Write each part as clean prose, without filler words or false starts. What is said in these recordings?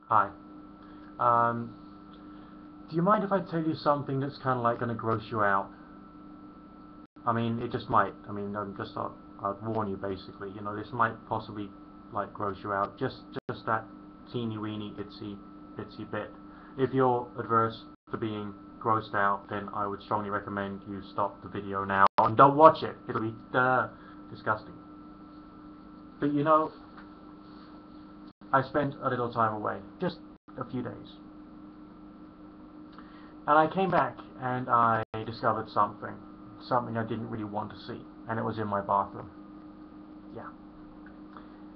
Hi. Um, do you mind if I tell you something that's kind of like going to gross you out? I mean, it just might. I mean, I'd warn you basically. You know, this might possibly like gross you out. Just that teeny weeny itsy bit. If you're adverse to being grossed out, then I would strongly recommend you stop the video now and don't watch it. It'll be disgusting. But you know, I spent a little time away, just a few days. And I came back and I discovered something I didn't really want to see, and it was in my bathroom. Yeah.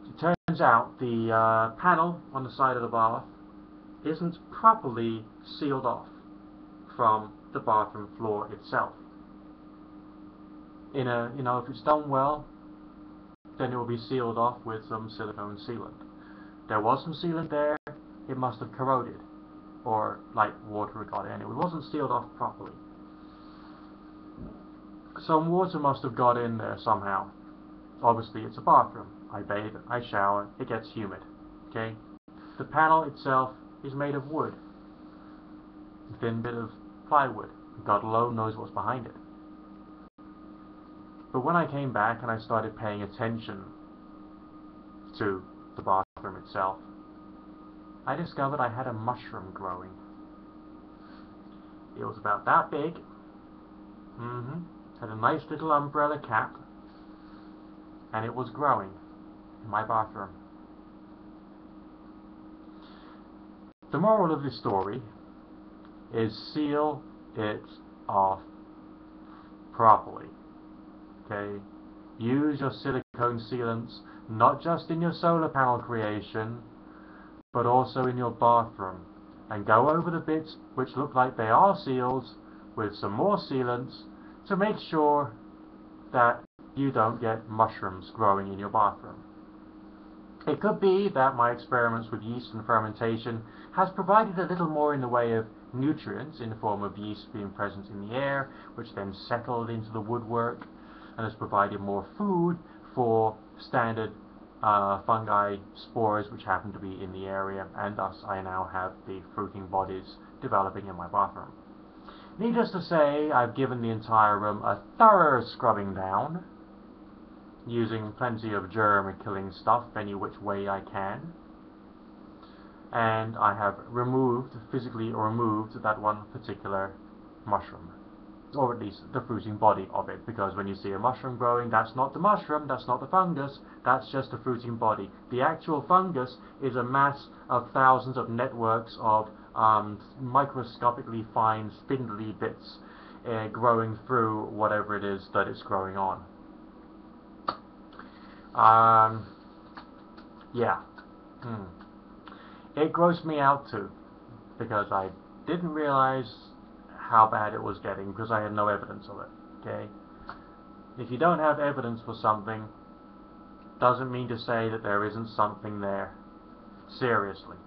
It turns out the panel on the side of the bath isn't properly sealed off from the bathroom floor itself. If it's done well, then it will be sealed off with some silicone sealant. There was some sealant there, it must have corroded, or like water got in. It wasn't sealed off properly. Some water must have got in there somehow. Obviously, it's a bathroom. I bathe, I shower, it gets humid. Okay? The panel itself is made of wood. A thin bit of plywood. God alone knows what's behind it. But when I came back and I started paying attention to the bathroom itself, I discovered I had a mushroom growing. It was about that big. Had a nice little umbrella cap, and it was growing in my bathroom. The moral of this story is seal it off properly. Okay? Use your silicone sealants not just in your solar panel creation, but also in your bathroom. And go over the bits which look like they are sealed with some more sealants to make sure that you don't get mushrooms growing in your bathroom. It could be that my experiments with yeast and fermentation has provided a little more in the way of nutrients in the form of yeast being present in the air, which then settled into the woodwork and has provided more food for standard fungi spores which happen to be in the area, and thus I now have the fruiting bodies developing in my bathroom. Needless to say, I've given the entire room a thorough scrubbing down, using plenty of germ-killing stuff any which way I can. And I have physically removed that one particular mushroom. Or at least the fruiting body of it, because when you see a mushroom growing, that's not the mushroom, that's not the fungus, that's just the fruiting body. The actual fungus is a mass of thousands of networks of microscopically fine spindly bits growing through whatever it is that it's growing on. Yeah. It grossed me out too, because I didn't realize how bad it was getting, because I had no evidence of it. Okay? If you don't have evidence for something, doesn't mean to say that there isn't something there. Seriously.